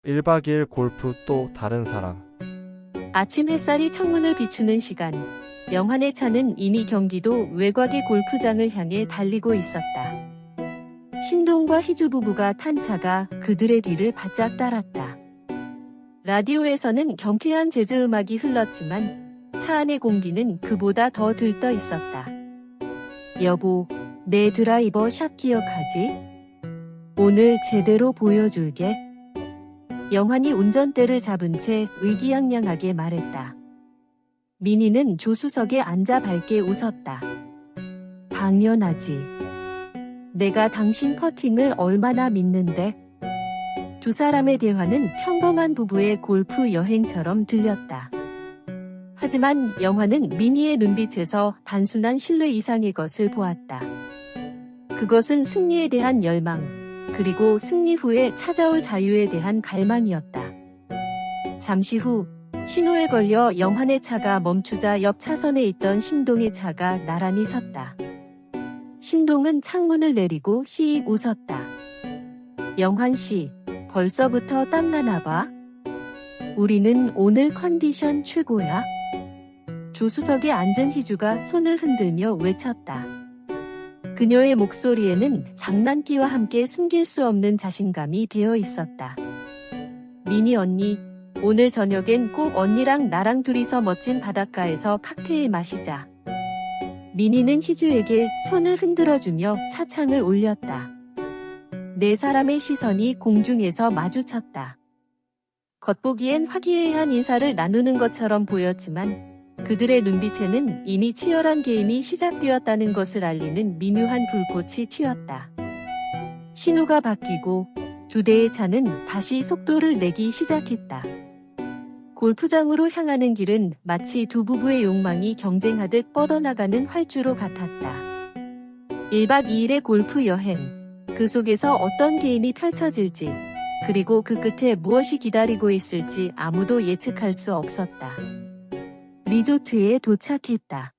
1박 2일 골프 또 다른 사람. 아침 햇살이 창문을 비추는 시간. 영환의 차는 이미 경기도 외곽의 골프장을 향해 달리고 있었다. 신동과 희주 부부가 탄 차가 그들의 뒤를 바짝 따랐다. 라디오에서는 경쾌한 재즈 음악이 흘렀지만 차 안의 공기는 그보다 더 들떠 있었다. 여보, 내 드라이버 샷 기억하지? 오늘 제대로 보여줄게. 영환이 운전대를 잡은 채 의기양양하게 말했다. 민희는 조수석에 앉아 밝게 웃었다. 당연하지. 내가 당신 퍼팅을 얼마나 믿는데? 두 사람의 대화는 평범한 부부의 골프 여행처럼 들렸다. 하지만 영환은 민희의 눈빛에서 단순한 신뢰 이상의 것을 보았다. 그것은 승리에 대한 열망, 그리고 승리 후에 찾아올 자유에 대한 갈망이었다. 잠시 후 신호에 걸려 영환의 차가 멈추자 옆 차선에 있던 신동의 차가 나란히 섰다. 신동은 창문을 내리고 씩 웃었다. 영환 씨, 벌써부터 땀나나 봐? 우리는 오늘 컨디션 최고야. 조수석에 앉은 희주가 손을 흔들며 외쳤다. 그녀의 목소리에는 장난기와 함께 숨길 수 없는 자신감이 배어 있었다. 민희 언니, 오늘 저녁엔 꼭 언니랑 나랑 둘이서 멋진 바닷가에서 칵테일 마시자. 민희는 희주에게 손을 흔들어주며 차창을 올렸다. 네 사람의 시선이 공중에서 마주쳤다. 겉보기엔 화기애애한 인사를 나누는 것처럼 보였지만 그들의 눈빛에는 이미 치열한 게임이 시작되었다는 것을 알리는 미묘한 불꽃이 튀었다. 신호가 바뀌고 두 대의 차는 다시 속도를 내기 시작했다. 골프장으로 향하는 길은 마치 두 부부의 욕망이 경쟁하듯 뻗어나가는 활주로 같았다. 1박 2일의 골프 여행, 그 속에서 어떤 게임이 펼쳐질지, 그리고 그 끝에 무엇이 기다리고 있을지 아무도 예측할 수 없었다. 리조트에 도착했다.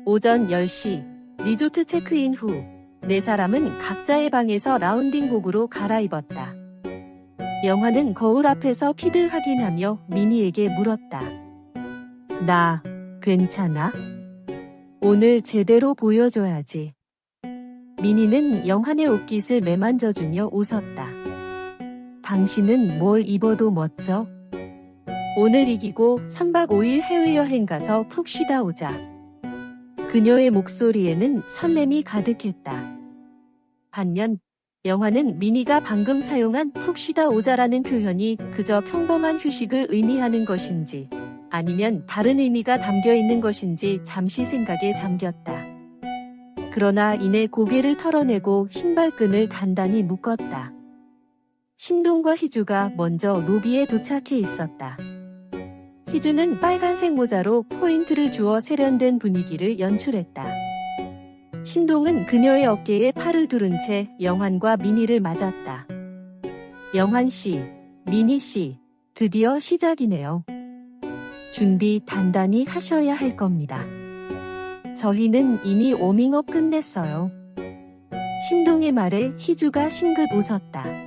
오전 10시, 리조트 체크인 후, 네 사람은 각자의 방에서 라운딩복으로 갈아입었다. 영환은 거울 앞에서 피드 확인하며 민희에게 물었다. 나, 괜찮아? 오늘 제대로 보여줘야지. 민희는 영환의 옷깃을 매만져주며 웃었다. 당신은 뭘 입어도 멋져? 오늘 이기고 3박 5일 해외여행 가서 푹 쉬다 오자. 그녀의 목소리에는 설렘이 가득했다. 반면 영환은 민희가 방금 사용한 푹 쉬다 오자라는 표현이 그저 평범한 휴식을 의미하는 것인지 아니면 다른 의미가 담겨 있는 것인지 잠시 생각에 잠겼다. 그러나 이내 고개를 털어내고 신발끈을 단단히 묶었다. 신동과 희주가 먼저 로비에 도착해 있었다. 희주는 빨간색 모자로 포인트를 주어 세련된 분위기를 연출했다. 신동은 그녀의 어깨에 팔을 두른 채 영환과 민희를 맞았다. 영환 씨, 민희 씨, 드디어 시작이네요. 준비 단단히 하셔야 할 겁니다. 저희는 이미 워밍업 끝냈어요. 신동의 말에 희주가 싱긋 웃었다.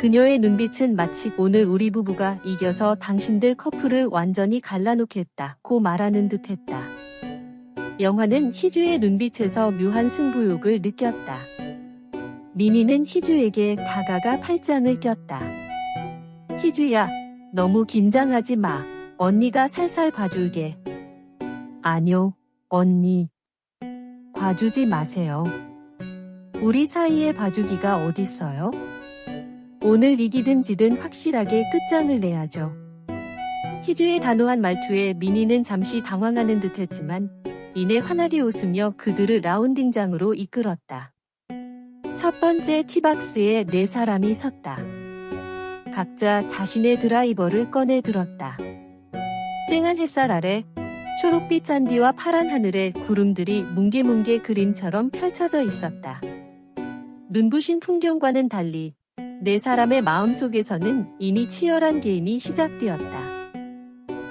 그녀의 눈빛은 마치 오늘 우리 부부가 이겨서 당신들 커플을 완전히 갈라놓겠다고 말하는 듯했다. 영환은 희주의 눈빛에서 묘한 승부욕을 느꼈다. 민희는 희주에게 다가가 팔짱을 꼈다. 희주야, 너무 긴장하지 마. 언니가 살살 봐줄게. 아뇨, 언니. 봐주지 마세요. 우리 사이에 봐주기가 어딨어요? 오늘 이기든 지든 확실하게 끝장을 내야죠. 희주의 단호한 말투에 민희는 잠시 당황하는 듯했지만 이내 환하게 웃으며 그들을 라운딩장으로 이끌었다. 첫 번째 티박스에 네 사람이 섰다. 각자 자신의 드라이버를 꺼내 들었다. 쨍한 햇살 아래 초록빛 잔디와 파란 하늘에 구름들이 뭉게뭉게 그림처럼 펼쳐져 있었다. 눈부신 풍경과는 달리 네 사람의 마음속에서는 이미 치열한 게임이 시작되었다.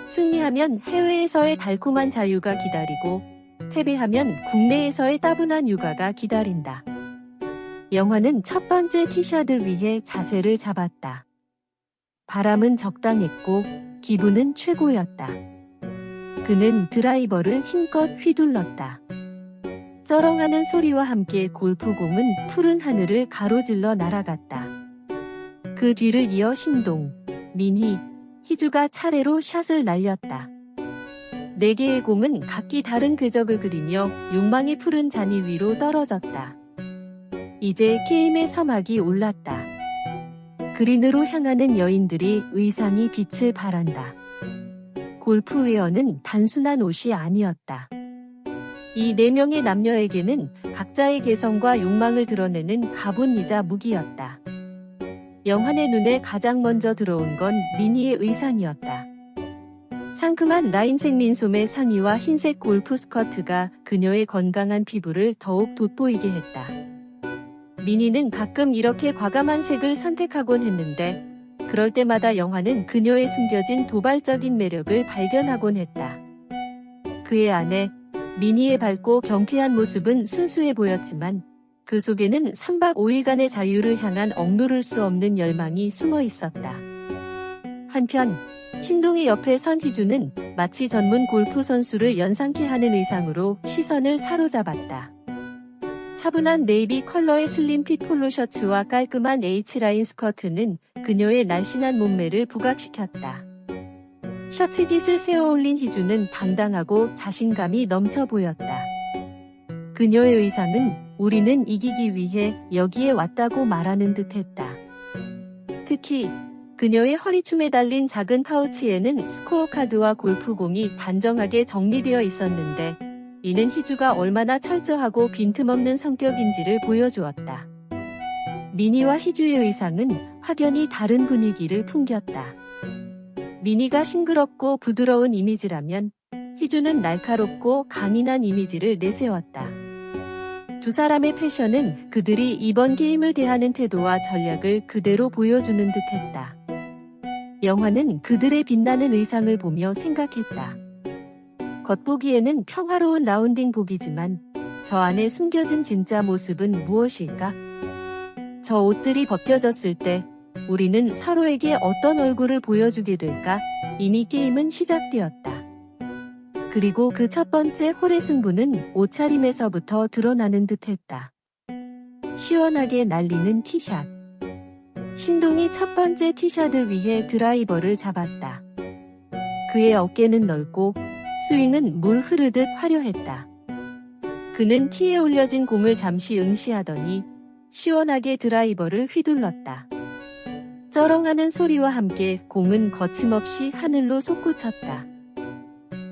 승리하면 해외에서의 달콤한 자유가 기다리고 패배하면 국내에서의 따분한 육아가 기다린다. 영환은 첫 번째 티샷을 위해 자세를 잡았다. 바람은 적당했고 기분은 최고였다. 그는 드라이버를 힘껏 휘둘렀다. 쩌렁하는 소리와 함께 골프공은 푸른 하늘을 가로질러 날아갔다. 그 뒤를 이어 신동, 민희, 희주가 차례로 샷을 날렸다. 4개의 공은 각기 다른 궤적을 그리며 욕망의 푸른 잔디 위로 떨어졌다. 이제 게임의 서막이 올랐다. 그린으로 향하는 여인들이 의상이 빛을 발한다. 골프웨어는 단순한 옷이 아니었다. 이 4명의 남녀에게는 각자의 개성과 욕망을 드러내는 가본이자 무기였다. 영환의 눈에 가장 먼저 들어온 건 미니의 의상이었다. 상큼한 라임색 민소매 상의와 흰색 골프 스커트가 그녀의 건강한 피부를 더욱 돋보이게 했다. 미니는 가끔 이렇게 과감한 색을 선택하곤 했는데 그럴 때마다 영환은 그녀의 숨겨진 도발적인 매력을 발견하곤 했다. 그의 아내 미니의 밝고 경쾌한 모습은 순수해 보였지만 그 속에는 3박 5일간의 자유를 향한 억누를 수 없는 열망이 숨어 있었다. 한편 신동의 옆에 선 희주는 마치 전문 골프 선수를 연상케 하는 의상으로 시선을 사로잡았다. 차분한 네이비 컬러의 슬림핏 폴로 셔츠와 깔끔한 H라인 스커트는 그녀의 날씬한 몸매를 부각시켰다. 셔츠깃을 세워올린 희주는 당당하고 자신감이 넘쳐 보였다. 그녀의 의상은 우리는 이기기 위해 여기에 왔다고 말하는 듯했다. 특히 그녀의 허리춤에 달린 작은 파우치에는 스코어 카드와 골프공이 단정하게 정리되어 있었는데 이는 희주가 얼마나 철저하고 빈틈없는 성격인지를 보여주었다. 미니와 희주의 의상은 확연히 다른 분위기를 풍겼다. 미니가 싱그럽고 부드러운 이미지라면 희주는 날카롭고 강인한 이미지를 내세웠다. 두 사람의 패션은 그들이 이번 게임을 대하는 태도와 전략을 그대로 보여주는 듯했다. 영화는 그들의 빛나는 의상을 보며 생각했다. 겉보기에는 평화로운 라운딩 복이지만 저 안에 숨겨진 진짜 모습은 무엇일까? 저 옷들이 벗겨졌을 때 우리는 서로에게 어떤 얼굴을 보여주게 될까? 이미 게임은 시작되었다. 그리고 그 첫 번째 홀의 승부는 옷차림에서부터 드러나는 듯했다. 시원하게 날리는 티샷. 신동이 첫 번째 티샷을 위해 드라이버를 잡았다. 그의 어깨는 넓고 스윙은 물 흐르듯 화려했다. 그는 티에 올려진 공을 잠시 응시하더니 시원하게 드라이버를 휘둘렀다. 쩌렁하는 소리와 함께 공은 거침없이 하늘로 솟구쳤다.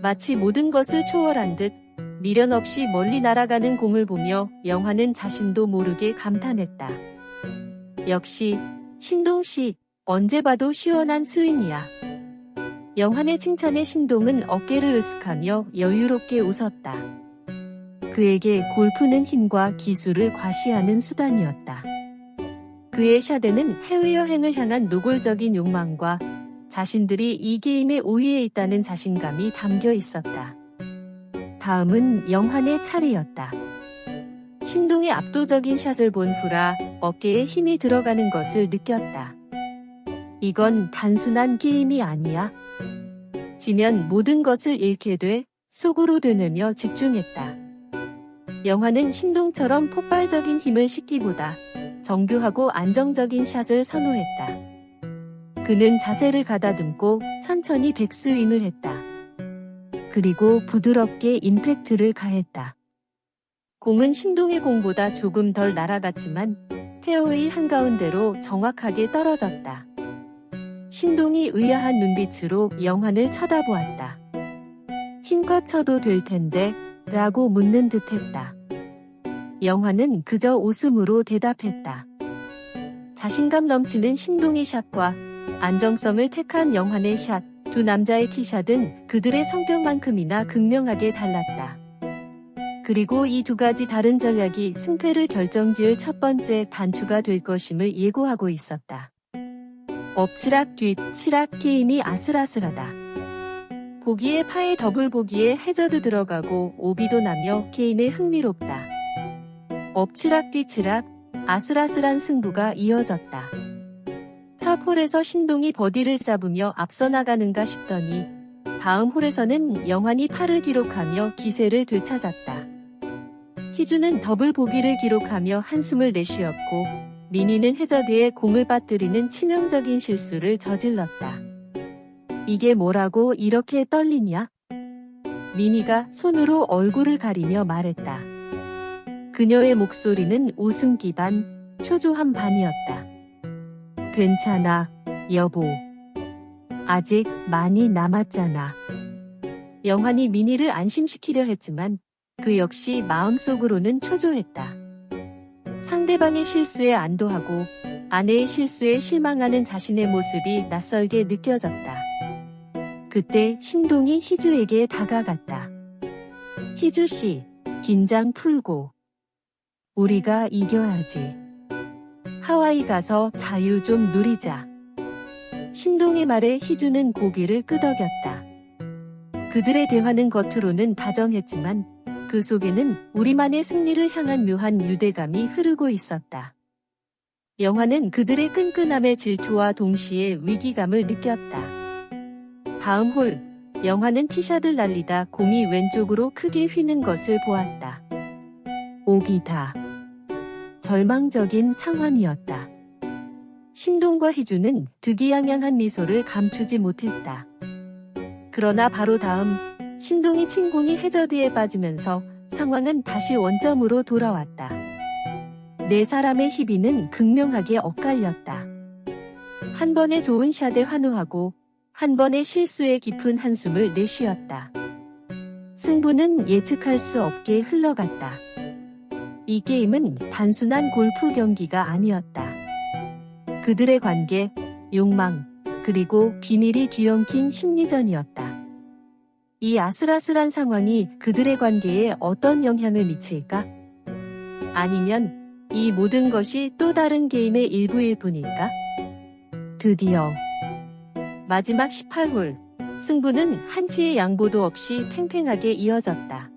마치 모든 것을 초월한 듯 미련 없이 멀리 날아가는 공을 보며 영화는 자신도 모르게 감탄했다. 역시 신동씨, 언제 봐도 시원한 스윙이야. 영환의 칭찬에 신동은 어깨를 으쓱하며 여유롭게 웃었다. 그에게 골프는 힘과 기술을 과시하는 수단이었다. 그의 샷에는 해외여행을 향한 노골적인 욕망과 자신들이 이 게임의 우위에 있다는 자신감이 담겨 있었다. 다음은 영환의 차례였다. 신동의 압도적인 샷을 본 후라 어깨에 힘이 들어가는 것을 느꼈다. 이건 단순한 게임이 아니야. 지면 모든 것을 잃게 돼 속으로 되뇌며 집중했다. 영환은 신동처럼 폭발적인 힘을 싣기보다 정교하고 안정적인 샷을 선호했다. 그는 자세를 가다듬고 천천히 백스윙을 했다. 그리고 부드럽게 임팩트를 가했다. 공은 신동의 공보다 조금 덜 날아갔지만 페어웨이 한가운데로 정확하게 떨어졌다. 신동이 의아한 눈빛으로 영환을 쳐다보았다. 힘껏 쳐도 될 텐데 라고 묻는 듯했다. 영환은 그저 웃음으로 대답했다. 자신감 넘치는 신동의 샷과 안정성을 택한 영환의 샷, 두 남자의 티샷은 그들의 성격만큼이나 극명하게 달랐다. 그리고 이 두 가지 다른 전략이 승패를 결정지을 첫 번째 단추가 될 것임을 예고하고 있었다. 엎치락 뒤치락 게임이 아슬아슬하다. 보기에 파에 더블 보기에 해저드 들어가고 오비도 나며 게임에 흥미롭다. 엎치락 뒤치락 아슬아슬한 승부가 이어졌다. 첫 첫 홀에서 신동이 버디를 잡으며 앞서 나가는가 싶더니 다음 홀에서는 영환이 파를 기록하며 기세를 되찾았다. 희주는 더블 보기를 기록하며 한숨을 내쉬었고 민희는 해저드에 공을 빠뜨리는 치명적인 실수를 저질렀다. 이게 뭐라고 이렇게 떨리냐? 민희가 손으로 얼굴을 가리며 말했다. 그녀의 목소리는 웃음기 반, 초조함 반이었다. 괜찮아, 여보. 아직 많이 남았잖아. 영환이 민희를 안심시키려 했지만 그 역시 마음속으로는 초조했다. 상대방의 실수에 안도하고 아내의 실수에 실망하는 자신의 모습이 낯설게 느껴졌다. 그때 신동이 희주에게 다가갔다. 희주씨, 긴장 풀고. 우리가 이겨야지. 하와이 가서 자유 좀 누리자. 신동의 말에 희주는 고개를 끄덕였다. 그들의 대화는 겉으로는 다정했지만 그 속에는 우리만의 승리를 향한 묘한 유대감이 흐르고 있었다. 영화는 그들의 끈끈함의 질투와 동시에 위기감을 느꼈다. 다음 홀, 영화는 티샷을 날리다 공이 왼쪽으로 크게 휘는 것을 보았다. 오기다. 절망적인 상황이었다. 신동과 희주는 득이양양한 미소를 감추지 못했다. 그러나 바로 다음, 신동이 친 공이 해저드에 빠지면서 상황은 다시 원점으로 돌아왔다. 네 사람의 희비는 극명하게 엇갈렸다. 한 번의 좋은 샷에 환호하고 한 번의 실수에 깊은 한숨을 내쉬었다. 승부는 예측할 수 없게 흘러갔다. 이 게임은 단순한 골프 경기가 아니었다. 그들의 관계, 욕망, 그리고 비밀이 뒤엉킨 심리전이었다. 이 아슬아슬한 상황이 그들의 관계에 어떤 영향을 미칠까? 아니면 이 모든 것이 또 다른 게임의 일부일 뿐일까? 드디어 마지막 18홀, 승부는 한치의 양보도 없이 팽팽하게 이어졌다.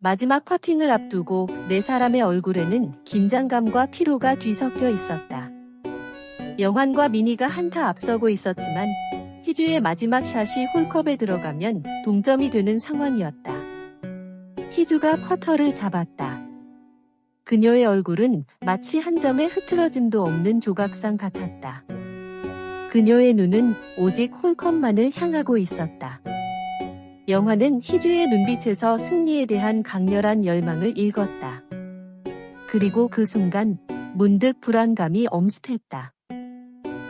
마지막 퍼팅을 앞두고 네 사람의 얼굴에는 긴장감과 피로가 뒤섞여 있었다. 영환과 민희가 한타 앞서고 있었지만 희주의 마지막 샷이 홀컵에 들어가면 동점이 되는 상황이었다. 희주가 퍼터를 잡았다. 그녀의 얼굴은 마치 한 점의 흐트러짐도 없는 조각상 같았다. 그녀의 눈은 오직 홀컵만을 향하고 있었다. 영화는 희주의 눈빛에서 승리에 대한 강렬한 열망을 읽었다. 그리고 그 순간 문득 불안감이 엄습했다.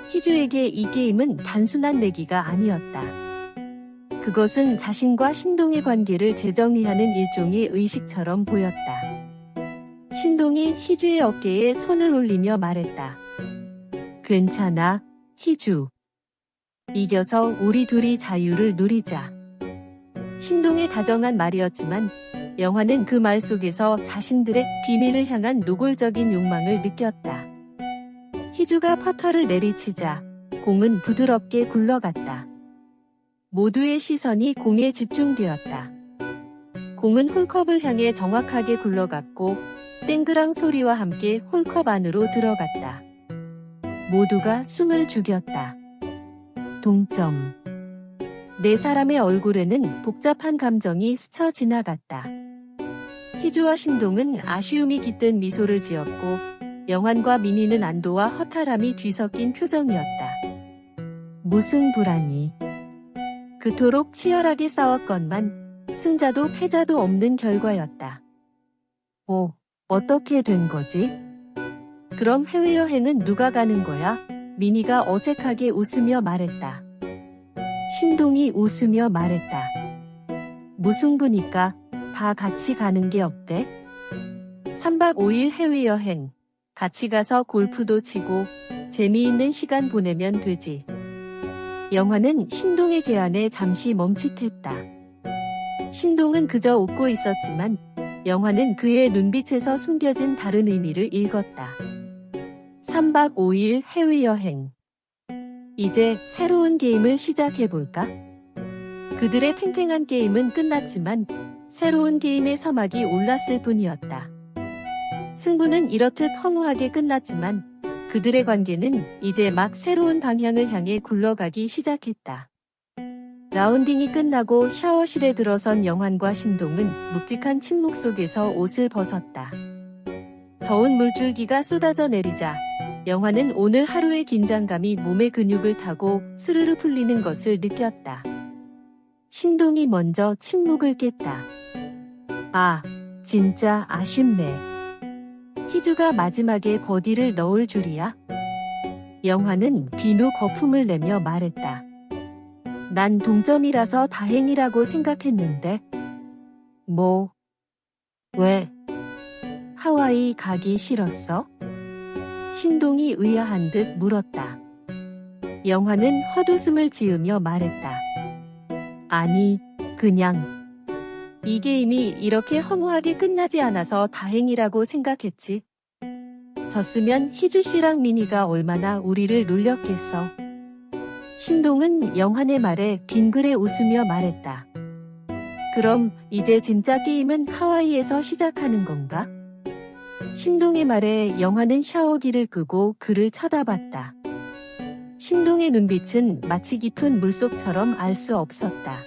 희주에게 이 게임은 단순한 내기가 아니었다. 그것은 자신과 신동의 관계를 재정리하는 일종의 의식처럼 보였다. 신동이 희주의 어깨에 손을 올리며 말했다. 괜찮아, 희주. 이겨서 우리 둘이 자유를 누리자. 신동의 다정한 말이었지만 영화는 그 말 속에서 자신들의 비밀을 향한 노골적인 욕망을 느꼈다. 희주가 퍼터를 내리치자 공은 부드럽게 굴러갔다. 모두의 시선이 공에 집중되었다. 공은 홀컵을 향해 정확하게 굴러갔고 땡그랑 소리와 함께 홀컵 안으로 들어갔다. 모두가 숨을 죽였다. 동점. 네 사람의 얼굴에는 복잡한 감정이 스쳐 지나갔다. 희주와 신동은 아쉬움이 깃든 미소를 지었고 영환과 민희는 안도와 허탈함이 뒤섞인 표정이었다. 무슨 불안이. 그토록 치열하게 싸웠건만 승자도 패자도 없는 결과였다. 오, 어떻게 된 거지? 그럼 해외여행은 누가 가는 거야? 민희가 어색하게 웃으며 말했다. 신동이 웃으며 말했다. 무승부니까 다 같이 가는 게 어때? 3박 5일 해외여행. 같이 가서 골프도 치고 재미있는 시간 보내면 되지. 영화는 신동의 제안에 잠시 멈칫했다. 신동은 그저 웃고 있었지만 영화는 그의 눈빛에서 숨겨진 다른 의미를 읽었다. 3박 5일 해외여행. 이제 새로운 게임을 시작해볼까? 그들의 팽팽한 게임은 끝났지만 새로운 게임의 서막이 올랐을 뿐이었다. 승부는 이렇듯 허무하게 끝났지만 그들의 관계는 이제 막 새로운 방향을 향해 굴러가기 시작했다. 라운딩이 끝나고 샤워실에 들어선 영환과 신동은 묵직한 침묵 속에서 옷을 벗었다. 더운 물줄기가 쏟아져 내리자 영환은 오늘 하루의 긴장감이 몸의 근육을 타고 스르르 풀리는 것을 느꼈다. 신동이 먼저 침묵을 깼다. 아, 진짜 아쉽네. 희주가 마지막에 버디를 넣을 줄이야? 영환은 비누 거품을 내며 말했다. 난 동점이라서 다행이라고 생각했는데. 뭐? 왜? 하와이 가기 싫었어? 신동이 의아한 듯 물었다. 영환은 헛웃음을 지으며 말했다. 아니, 그냥. 이 게임이 이렇게 허무하게 끝나지 않아서 다행이라고 생각했지. 졌으면 희주 씨랑 민희가 얼마나 우리를 놀렸겠어. 신동은 영환의 말에 빙그레 웃으며 말했다. 그럼 이제 진짜 게임은 하와이에서 시작하는 건가? 신동의 말에 영환은 샤워기를 끄고 그를 쳐다봤다. 신동의 눈빛은 마치 깊은 물속처럼 알 수 없었다.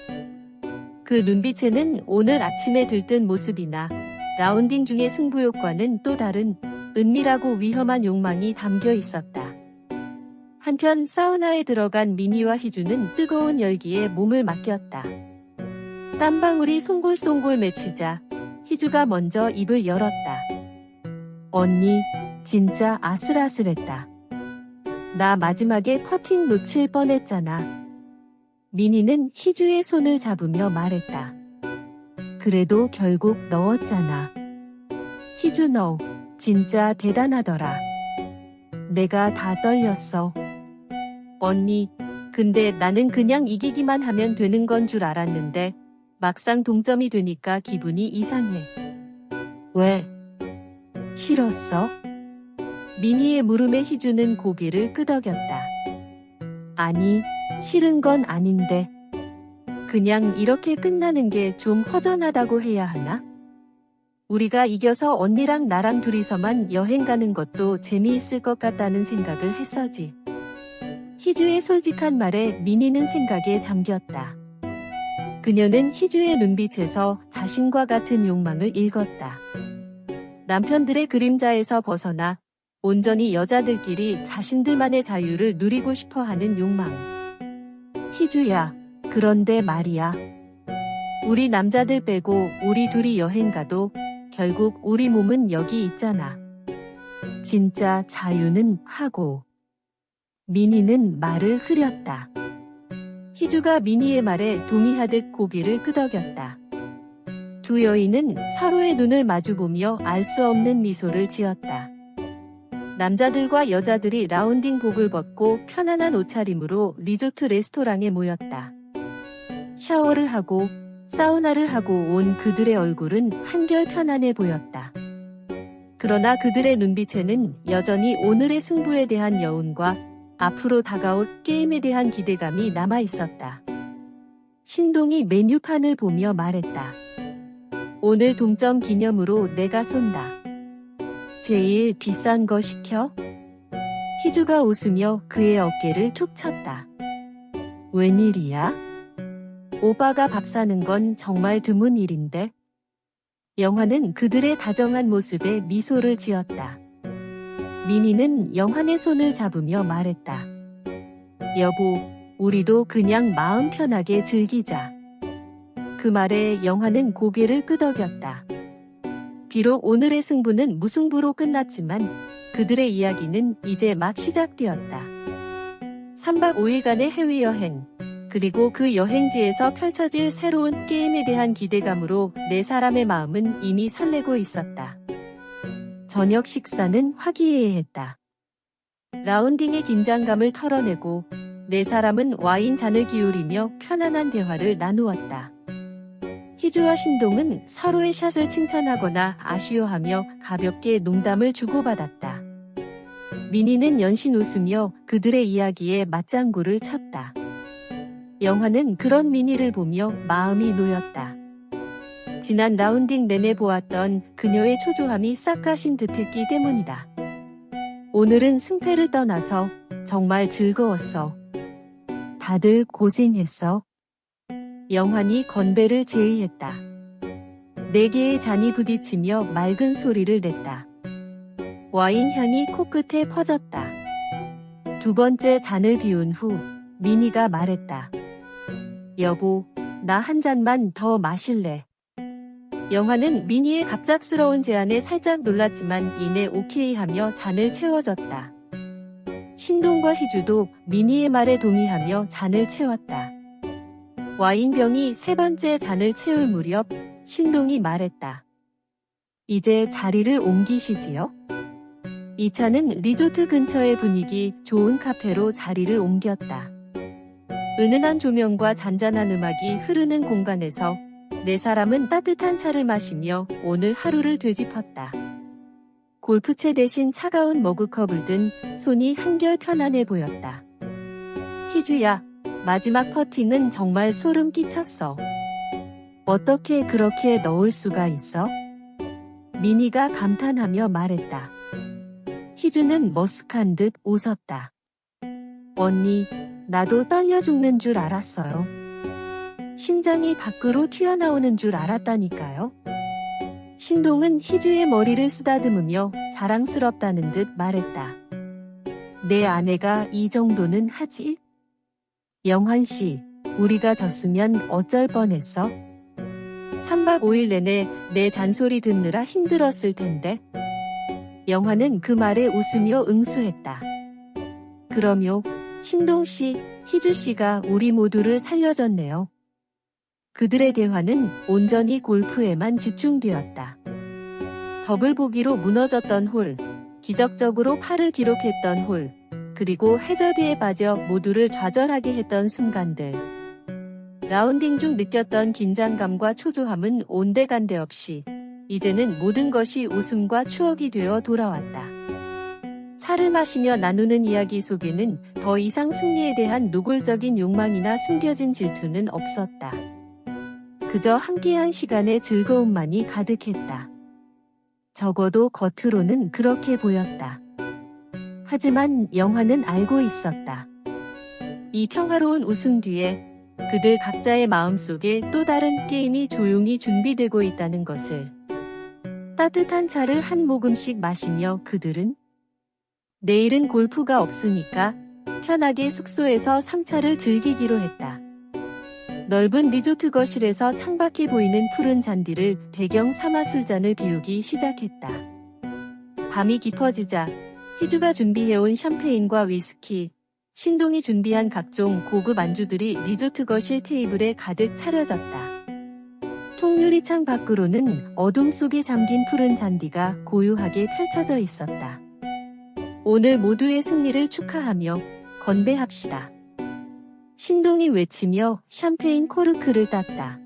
그 눈빛에는 오늘 아침에 들뜬 모습이나 라운딩 중의 승부욕과는 또 다른 은밀하고 위험한 욕망이 담겨 있었다. 한편 사우나에 들어간 민희와 희주는 뜨거운 열기에 몸을 맡겼다. 땀방울이 송골송골 맺히자 희주가 먼저 입을 열었다. 언니, 진짜 아슬아슬했다. 나 마지막에 퍼팅 놓칠 뻔했잖아. 민희는 희주의 손을 잡으며 말했다. 그래도 결국 넣었잖아. 희주 너 진짜 대단하더라. 내가 다 떨렸어. 언니, 근데 나는 그냥 이기기만 하면 되는 건 줄 알았는데 막상 동점이 되니까 기분이 이상해. 왜? 싫었어? 민희의 물음에 희주는 고개를 끄덕였다. 아니, 싫은 건 아닌데. 그냥 이렇게 끝나는 게 좀 허전하다고 해야 하나? 우리가 이겨서 언니랑 나랑 둘이서만 여행 가는 것도 재미있을 것 같다는 생각을 했어지. 희주의 솔직한 말에 민희는 생각에 잠겼다. 그녀는 희주의 눈빛에서 자신과 같은 욕망을 읽었다. 남편들의 그림자에서 벗어나 온전히 여자들끼리 자신들만의 자유를 누리고 싶어하는 욕망. 희주야, 그런데 말이야. 우리 남자들 빼고 우리 둘이 여행 가도 결국 우리 몸은 여기 있잖아. 진짜 자유는 하고. 민희는 말을 흐렸다. 희주가 민희의 말에 동의하듯 고개를 끄덕였다. 두 여인은 서로의 눈을 마주보며 알 수 없는 미소를 지었다. 남자들과 여자들이 라운딩 복을 벗고 편안한 옷차림으로 리조트 레스토랑에 모였다. 샤워를 하고 사우나를 하고 온 그들의 얼굴은 한결 편안해 보였다. 그러나 그들의 눈빛에는 여전히 오늘의 승부에 대한 여운과 앞으로 다가올 게임에 대한 기대감이 남아 있었다. 신동이 메뉴판을 보며 말했다. 오늘 동점 기념으로 내가 쏜다. 제일 비싼 거 시켜? 희주가 웃으며 그의 어깨를 툭 쳤다. 웬일이야? 오빠가 밥 사는 건 정말 드문 일인데. 영환은 그들의 다정한 모습에 미소를 지었다. 민희는 영환의 손을 잡으며 말했다. 여보, 우리도 그냥 마음 편하게 즐기자. 그 말에 영환은 고개를 끄덕였다. 비록 오늘의 승부는 무승부로 끝났지만 그들의 이야기는 이제 막 시작되었다. 3박 5일간의 해외여행, 그리고 그 여행지에서 펼쳐질 새로운 게임에 대한 기대감으로 네 사람의 마음은 이미 설레고 있었다. 저녁 식사는 화기애애했다. 라운딩의 긴장감을 털어내고 네 사람은 와인 잔을 기울이며 편안한 대화를 나누었다. 희주와 신동은 서로의 샷을 칭찬하거나 아쉬워하며 가볍게 농담을 주고받았다. 민희는 연신 웃으며 그들의 이야기에 맞장구를 쳤다. 영환은 그런 민희를 보며 마음이 놓였다. 지난 라운딩 내내 보았던 그녀의 초조함이 싹 가신 듯했기 때문이다. 오늘은 승패를 떠나서 정말 즐거웠어. 다들 고생했어. 영환이 건배를 제의했다. 네 개의 잔이 부딪히며 맑은 소리를 냈다. 와인 향이 코끝에 퍼졌다. 두 번째 잔을 비운 후 민희가 말했다. 여보, 나 한 잔만 더 마실래. 영환은 민희의 갑작스러운 제안에 살짝 놀랐지만 이내 오케이 하며 잔을 채워줬다. 신동과 희주도 민희의 말에 동의하며 잔을 채웠다. 와인병이 세 번째 잔을 채울 무렵 신동이 말했다. 이제 자리를 옮기시지요? 이 차는 리조트 근처의 분위기 좋은 카페로 자리를 옮겼다. 은은한 조명과 잔잔한 음악이 흐르는 공간에서 네 사람은 따뜻한 차를 마시며 오늘 하루를 되짚었다. 골프채 대신 차가운 머그컵을 든 손이 한결 편안해 보였다. 희주야, 마지막 퍼팅은 정말 소름 끼쳤어. 어떻게 그렇게 넣을 수가 있어? 민희가 감탄하며 말했다. 희주는 머쓱한 듯 웃었다. 언니, 나도 떨려 죽는 줄 알았어요. 심장이 밖으로 튀어나오는 줄 알았다니까요. 신동은 희주의 머리를 쓰다듬으며 자랑스럽다는 듯 말했다. 내 아내가 이 정도는 하지? 영환 씨, 우리가 졌으면 어쩔 뻔했어? 3박 5일 내내 내 잔소리 듣느라 힘들었을 텐데. 영환은 그 말에 웃으며 응수했다. 그럼요, 신동 씨, 희주 씨가 우리 모두를 살려줬네요. 그들의 대화는 온전히 골프에만 집중되었다. 더블 보기로 무너졌던 홀, 기적적으로 팔을 기록했던 홀, 그리고 해저드에 빠져 모두를 좌절하게 했던 순간들. 라운딩 중 느꼈던 긴장감과 초조함은 온데간데 없이 이제는 모든 것이 웃음과 추억이 되어 돌아왔다. 차를 마시며 나누는 이야기 속에는 더 이상 승리에 대한 노골적인 욕망이나 숨겨진 질투는 없었다. 그저 함께한 시간의 즐거움만이 가득했다. 적어도 겉으로는 그렇게 보였다. 하지만 영화는 알고 있었다. 이 평화로운 웃음 뒤에 그들 각자의 마음속에 또 다른 게임이 조용히 준비되고 있다는 것을. 따뜻한 차를 한 모금씩 마시며 그들은 내일은 골프가 없으니까 편하게 숙소에서 3차를 즐기기로 했다. 넓은 리조트 거실에서 창밖에 보이는 푸른 잔디를 배경 삼아 술잔을 비우기 시작했다. 밤이 깊어지자 희주가 준비해온 샴페인과 위스키, 신동이 준비한 각종 고급 안주들이 리조트 거실 테이블에 가득 차려졌다. 통유리창 밖으로는 어둠 속에 잠긴 푸른 잔디가 고요하게 펼쳐져 있었다. 오늘 모두의 승리를 축하하며 건배합시다. 신동이 외치며 샴페인 코르크를 땄다.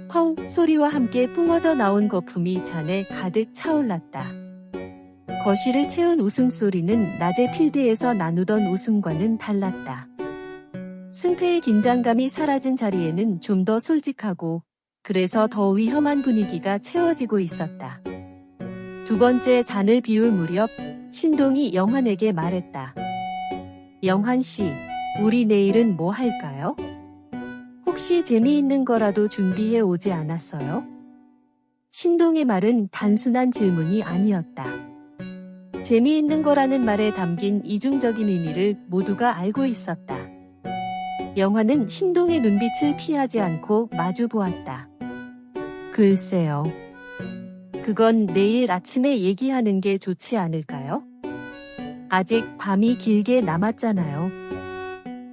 펑 소리와 함께 뿜어져 나온 거품이 잔에 가득 차올랐다. 거실을 채운 웃음소리는 낮의 필드에서 나누던 웃음과는 달랐다. 승패의 긴장감이 사라진 자리에는 좀 더 솔직하고 그래서 더 위험한 분위기가 채워지고 있었다. 두 번째 잔을 비울 무렵 신동이 영환에게 말했다. 영환 씨, 우리 내일은 뭐 할까요? 혹시 재미있는 거라도 준비해 오지 않았어요? 신동의 말은 단순한 질문이 아니었다. 재미있는 거라는 말에 담긴 이중적인 의미를 모두가 알고 있었다. 영환은 신동의 눈빛을 피하지 않고 마주 보았다. 글쎄요. 그건 내일 아침에 얘기하는 게 좋지 않을까요? 아직 밤이 길게 남았잖아요.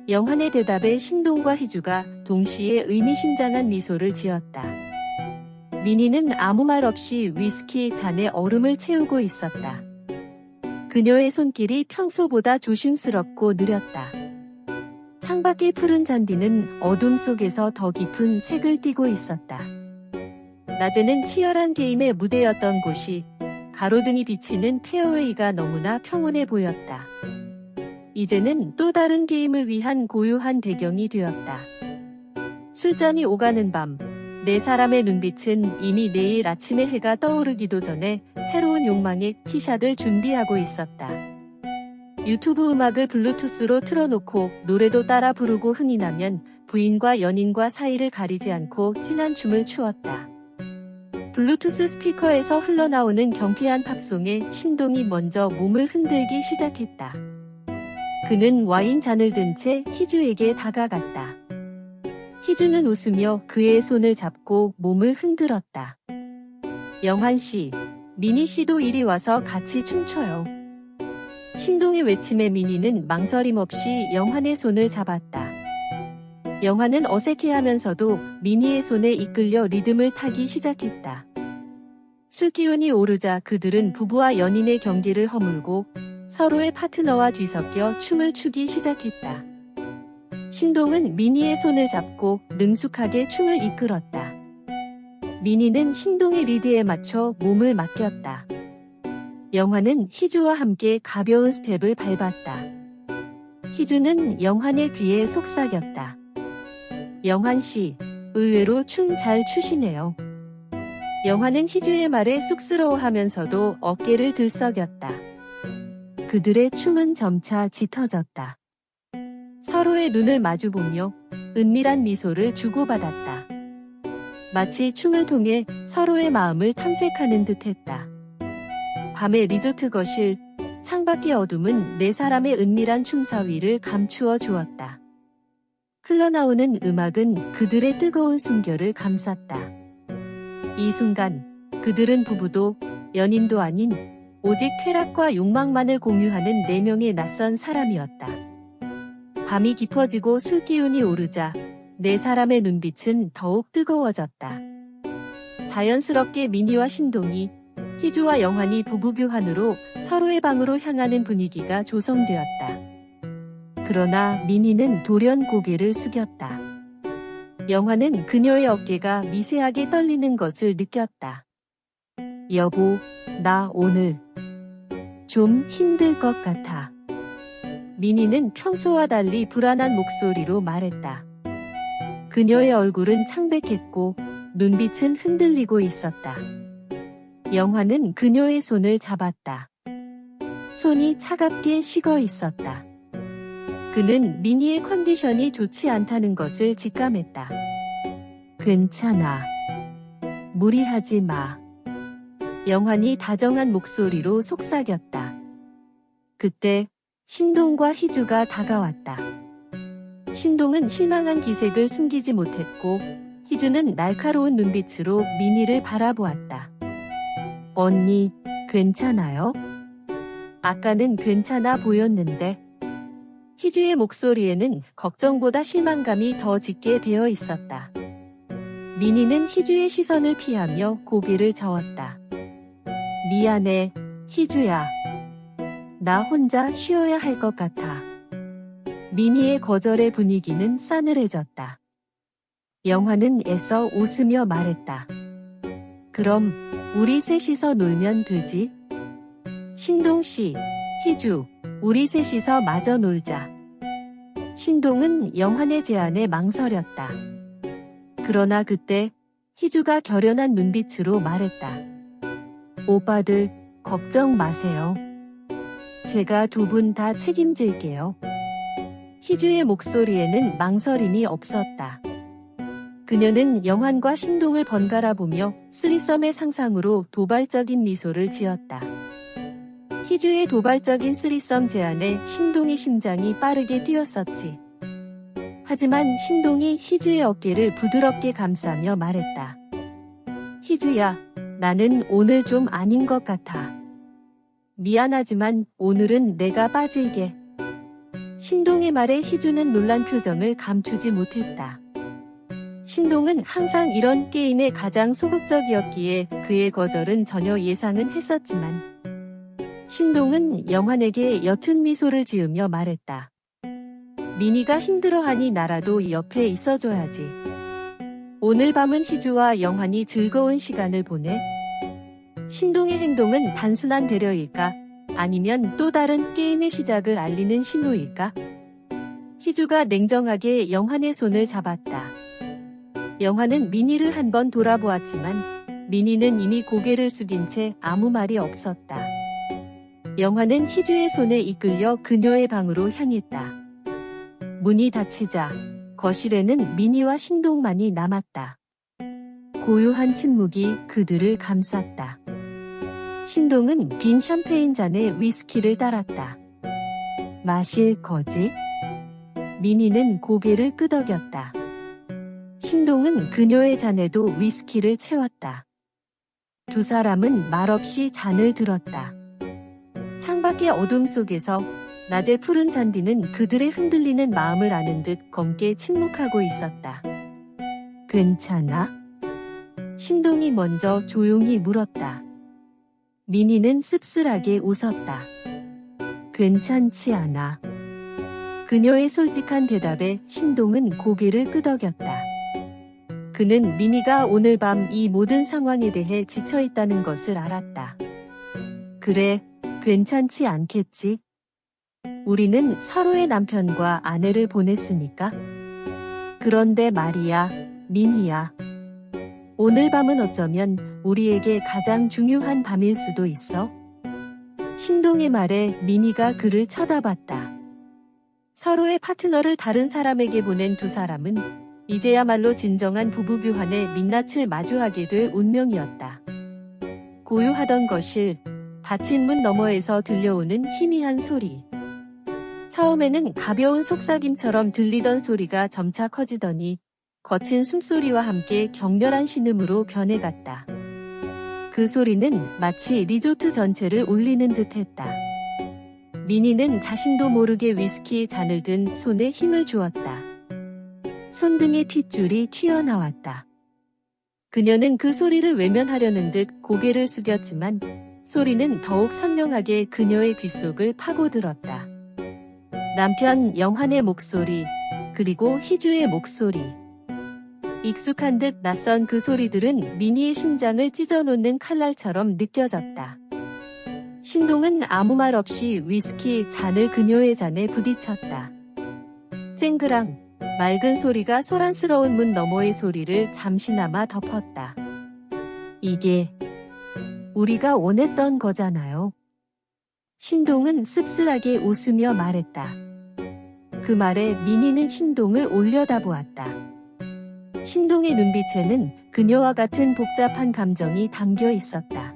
영환의 대답에 신동과 희주가 동시에 의미심장한 미소를 지었다. 민희는 아무 말 없이 위스키 잔에 얼음을 채우고 있었다. 그녀의 손길이 평소보다 조심스럽고 느렸다. 창밖의 푸른 잔디는 어둠 속에서 더 깊은 색을 띠고 있었다. 낮에는 치열한 게임의 무대였던 곳이 가로등이 비치는 페어웨이가 너무나 평온해 보였다. 이제는 또 다른 게임을 위한 고요한 배경이 되었다. 술잔이 오가는 밤, 네 사람의 눈빛은 이미 내일 아침에 해가 떠오르기도 전에 새로운 욕망의 티샷을 준비하고 있었다. 유튜브 음악을 블루투스로 틀어놓고 노래도 따라 부르고 흥이 나면 부인과 연인과 사이를 가리지 않고 진한 춤을 추었다. 블루투스 스피커에서 흘러나오는 경쾌한 팝송에 신동이 먼저 몸을 흔들기 시작했다. 그는 와인 잔을 든 채 희주에게 다가갔다. 희주는 웃으며 그의 손을 잡고 몸을 흔들었다. 영환 씨, 미니 씨도 이리 와서 같이 춤춰요. 신동의 외침에 미니는 망설임 없이 영환의 손을 잡았다. 영환은 어색해하면서도 미니의 손에 이끌려 리듬을 타기 시작했다. 술기운이 오르자 그들은 부부와 연인의 경계를 허물고 서로의 파트너와 뒤섞여 춤을 추기 시작했다. 신동은 미니의 손을 잡고 능숙하게 춤을 이끌었다. 미니는 신동의 리드에 맞춰 몸을 맡겼다. 영환은 희주와 함께 가벼운 스텝을 밟았다. 희주는 영환의 귀에 속삭였다. 영환 씨, 의외로 춤 잘 추시네요. 영환은 희주의 말에 쑥스러워하면서도 어깨를 들썩였다. 그들의 춤은 점차 짙어졌다. 서로의 눈을 마주보며 은밀한 미소를 주고받았다. 마치 춤을 통해 서로의 마음을 탐색하는 듯했다. 밤의 리조트 거실, 창밖의 어둠은 네 사람의 은밀한 춤사위를 감추어 주었다. 흘러나오는 음악은 그들의 뜨거운 숨결을 감쌌다. 이 순간 그들은 부부도 연인도 아닌 오직 쾌락과 욕망만을 공유하는 네 명의 낯선 사람이었다. 밤이 깊어지고 술기운이 오르자 네 사람의 눈빛은 더욱 뜨거워졌다. 자연스럽게 미니와 신동이, 희주와 영환이 부부교환으로 서로의 방으로 향하는 분위기가 조성되었다. 그러나 미니는 돌연 고개를 숙였다. 영환은 그녀의 어깨가 미세하게 떨리는 것을 느꼈다. 여보, 나 오늘 좀 힘들 것 같아. 미니는 평소와 달리 불안한 목소리로 말했다. 그녀의 얼굴은 창백했고 눈빛은 흔들리고 있었다. 영환은 그녀의 손을 잡았다. 손이 차갑게 식어 있었다. 그는 미니의 컨디션이 좋지 않다는 것을 직감했다. 괜찮아. 무리하지 마. 영환이 다정한 목소리로 속삭였다. 그때 신동과 희주가 다가왔다. 신동은 실망한 기색을 숨기지 못했고 희주는 날카로운 눈빛으로 미니를 바라보았다. 언니, 괜찮아요? 아까는 괜찮아 보였는데. 희주의 목소리에는 걱정보다 실망감이 더 짙게 배어 있었다. 미니는 희주의 시선을 피하며 고개를 저었다. 미안해, 희주야. 나 혼자 쉬어야 할 것 같아. 미니의 거절의 분위기는 싸늘해졌다. 영환은 애써 웃으며 말했다. 그럼 우리 셋이서 놀면 되지? 신동씨, 희주, 우리 셋이서 마저 놀자. 신동은 영환의 제안에 망설였다. 그러나 그때 희주가 결연한 눈빛으로 말했다. 오빠들, 걱정 마세요. 제가 두 분 다 책임질게요. 희주의 목소리에는 망설임이 없었다. 그녀는 영환과 신동을 번갈아 보며 쓰리썸의 상상으로 도발적인 미소를 지었다. 희주의 도발적인 쓰리썸 제안에 신동의 심장이 빠르게 뛰었었지. 하지만 신동이 희주의 어깨를 부드럽게 감싸며 말했다. 희주야, 나는 오늘 좀 아닌 것 같아. 미안하지만 오늘은 내가 빠질게. 신동의 말에 희주는 놀란 표정을 감추지 못했다. 신동은 항상 이런 게임에 가장 소극적이었기에 그의 거절은 전혀 예상은 했었지만 신동은 영환에게 옅은 미소를 지으며 말했다. 미니가 힘들어하니 나라도 옆에 있어줘야지. 오늘 밤은 희주와 영환이 즐거운 시간을 보내. 신동의 행동은 단순한 배려일까? 아니면 또 다른 게임의 시작을 알리는 신호일까? 희주가 냉정하게 영환의 손을 잡았다. 영환은 미니를 한번 돌아보았지만 미니는 이미 고개를 숙인 채 아무 말이 없었다. 영화는 희주의 손에 이끌려 그녀의 방으로 향했다. 문이 닫히자 거실에는 민희와 신동만이 남았다. 고요한 침묵이 그들을 감쌌다. 신동은 빈 샴페인 잔에 위스키를 따랐다. 마실 거지? 민희는 고개를 끄덕였다. 신동은 그녀의 잔에도 위스키를 채웠다. 두 사람은 말없이 잔을 들었다. 창밖의 어둠 속에서 낮의 푸른 잔디는 그들의 흔들리는 마음을 아는 듯 검게 침묵하고 있었다. 괜찮아? 신동이 먼저 조용히 물었다. 민희는 씁쓸하게 웃었다. 괜찮지 않아. 그녀의 솔직한 대답에 신동은 고개를 끄덕였다. 그는 민희가 오늘 밤 이 모든 상황에 대해 지쳐있다는 것을 알았다. 그래, 괜찮지 않겠지? 우리는 서로의 남편과 아내를 보냈으니까. 그런데 말이야, 민희야. 오늘 밤은 어쩌면 우리에게 가장 중요한 밤일 수도 있어. 신동의 말에 민희가 그를 쳐다봤다. 서로의 파트너를 다른 사람에게 보낸 두 사람은 이제야말로 진정한 부부교환의 민낯을 마주하게 될 운명이었다. 고요하던 거실, 닫힌 문 너머에서 들려오는 희미한 소리. 처음에는 가벼운 속삭임처럼 들리던 소리가 점차 커지더니 거친 숨소리와 함께 격렬한 신음으로 변해갔다. 그 소리는 마치 리조트 전체를 울리는 듯했다. 민희는 자신도 모르게 위스키 잔을 든 손에 힘을 주었다. 손등의 핏줄이 튀어나왔다. 그녀는 그 소리를 외면하려는 듯 고개를 숙였지만 소리는 더욱 선명하게 그녀의 귓속을 파고들었다. 남편 영환의 목소리, 그리고 희주의 목소리. 익숙한 듯 낯선 그 소리들은 민희의 심장을 찢어놓는 칼날처럼 느껴졌다. 신동은 아무 말 없이 위스키 잔을 그녀의 잔에 부딪혔다. 쨍그랑 맑은 소리가 소란스러운 문 너머의 소리를 잠시나마 덮었다. 이게 우리가 원했던 거잖아요. 신동은 씁쓸하게 웃으며 말했다. 그 말에 민희는 신동을 올려다보았다. 신동의 눈빛에는 그녀와 같은 복잡한 감정이 담겨 있었다.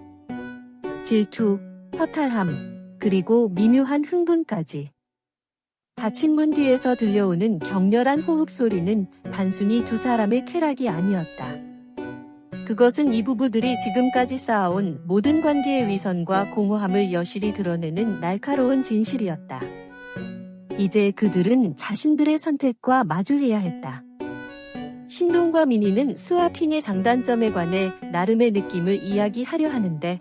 질투, 허탈함, 그리고 미묘한 흥분까지. 닫힌 문 뒤에서 들려오는 격렬한 호흡 소리는 단순히 두 사람의 쾌락이 아니었다. 그것은 이 부부들이 지금까지 쌓아온 모든 관계의 위선과 공허함을 여실히 드러내는 날카로운 진실이었다. 이제 그들은 자신들의 선택과 마주해야 했다. 신동과 민희는 스와핑의 장단점에 관해 나름의 느낌을 이야기하려 하는데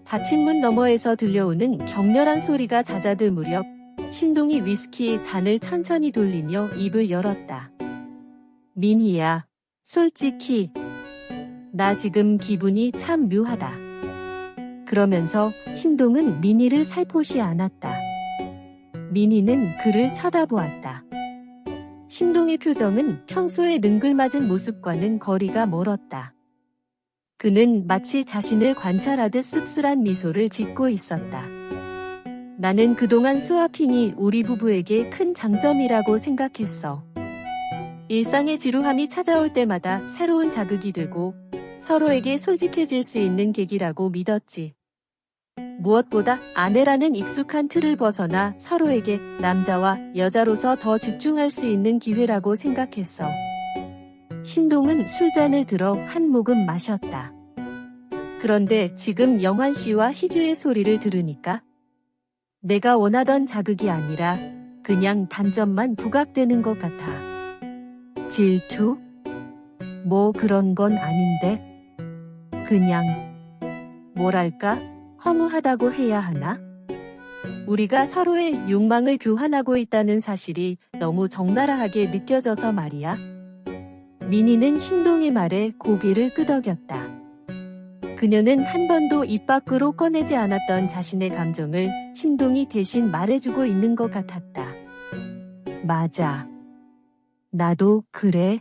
닫힌 문 너머에서 들려오는 격렬한 소리가 잦아들 무렵 신동이 위스키 잔을 천천히 돌리며 입을 열었다. 민희야, 솔직히 나 지금 기분이 참 묘하다. 그러면서 신동은 민희를 살포시 안았다. 민희는 그를 쳐다보았다. 신동의 표정은 평소의 능글맞은 모습과는 거리가 멀었다. 그는 마치 자신을 관찰하듯 씁쓸한 미소를 짓고 있었다. 나는 그동안 스와핑이 우리 부부에게 큰 장점이라고 생각했어. 일상의 지루함이 찾아올 때마다 새로운 자극이 되고 서로에게 솔직해질 수 있는 계기라고 믿었지. 무엇보다 아내라는 익숙한 틀을 벗어나 서로에게 남자와 여자로서 더 집중할 수 있는 기회라고 생각했어. 신동은 술잔을 들어 한 모금 마셨다. 그런데 지금 영환 씨와 희주의 소리를 들으니까 내가 원하던 자극이 아니라 그냥 단점만 부각되는 것 같아. 질투? 뭐 그런 건 아닌데. 그냥 뭐랄까? 허무하다고 해야 하나? 우리가 서로의 욕망을 교환하고 있다는 사실이 너무 적나라하게 느껴져서 말이야. 민희는 신동의 말에 고개를 끄덕였다. 그녀는 한 번도 입 밖으로 꺼내지 않았던 자신의 감정을 신동이 대신 말해주고 있는 것 같았다. 맞아. 나도 그래.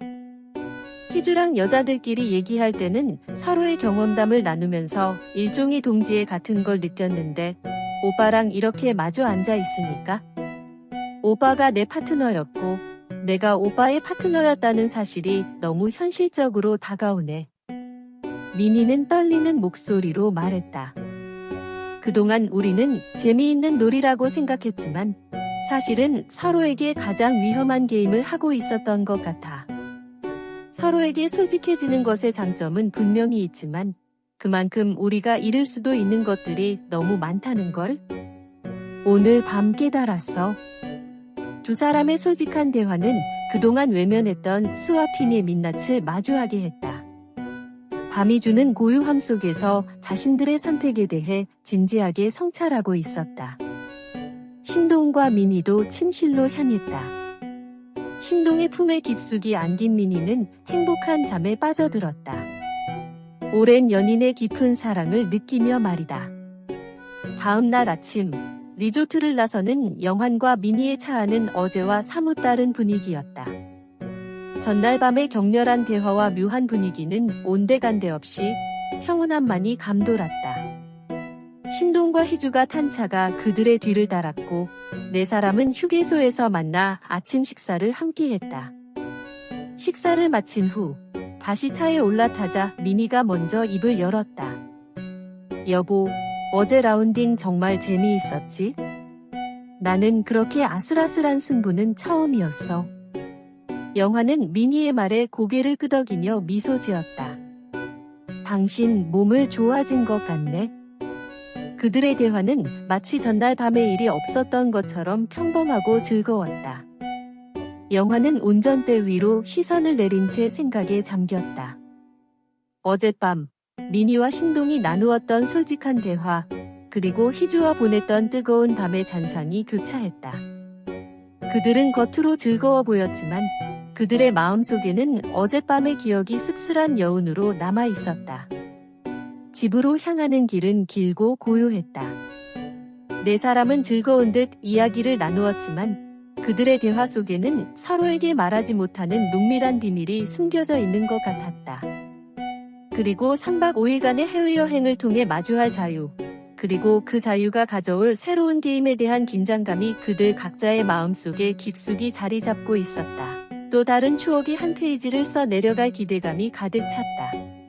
희주랑 여자들끼리 얘기할 때는 서로의 경험담을 나누면서 일종의 동지애 같은 걸 느꼈는데 오빠랑 이렇게 마주 앉아 있으니까 오빠가 내 파트너였고 내가 오빠의 파트너였다는 사실이 너무 현실적으로 다가오네. 미니는 떨리는 목소리로 말했다. 그동안 우리는 재미있는 놀이라고 생각했지만 사실은 서로에게 가장 위험한 게임을 하고 있었던 것 같아. 서로에게 솔직해지는 것의 장점은 분명히 있지만 그만큼 우리가 잃을 수도 있는 것들이 너무 많다는 걸 오늘 밤 깨달았어. 두 사람의 솔직한 대화는 그동안 외면했던 스와핀의 민낯을 마주하게 했다. 밤이 주는 고요함 속에서 자신들의 선택에 대해 진지하게 성찰하고 있었다. 신동과 미니도 침실로 향했다. 신동의 품에 깊숙이 안긴 미니는 행복한 잠에 빠져들었다. 오랜 연인의 깊은 사랑을 느끼며 말이다. 다음 날 아침, 리조트를 나서는 영환과 미니의 차 안은 어제와 사뭇 다른 분위기였다. 전날 밤의 격렬한 대화와 묘한 분위기는 온데간데 없이 평온함만이 감돌았다. 신동과 희주가 탄 차가 그들의 뒤를 따랐고 네 사람은 휴게소에서 만나 아침 식사를 함께했다. 식사를 마친 후 다시 차에 올라타자 미니가 먼저 입을 열었다. 여보, 어제 라운딩 정말 재미있었지? 나는 그렇게 아슬아슬한 승부는 처음이었어. 영화는 미니의 말에 고개를 끄덕이며 미소 지었다. 당신 몸을 좋아진 것 같네. 그들의 대화는 마치 전날 밤에 일이 없었던 것처럼 평범하고 즐거웠다. 영화는 운전대 위로 시선을 내린 채 생각에 잠겼다. 어젯밤 미니와 신동이 나누었던 솔직한 대화, 그리고 희주와 보냈던 뜨거운 밤의 잔상이 교차했다. 그들은 겉으로 즐거워 보였지만 그들의 마음속에는 어젯밤의 기억이 씁쓸한 여운으로 남아 있었다. 집으로 향하는 길은 길고 고요했다. 네 사람은 즐거운 듯 이야기를 나누었지만 그들의 대화 속에는 서로에게 말하지 못하는 농밀한 비밀이 숨겨져 있는 것 같았다. 그리고 3박 5일간의 해외여행을 통해 마주할 자유, 그리고 그 자유가 가져올 새로운 게임에 대한 긴장감이 그들 각자의 마음속에 깊숙이 자리 잡고 있었다. 또 다른 추억의 한 페이지를 써 내려갈 기대감이 가득 찼다.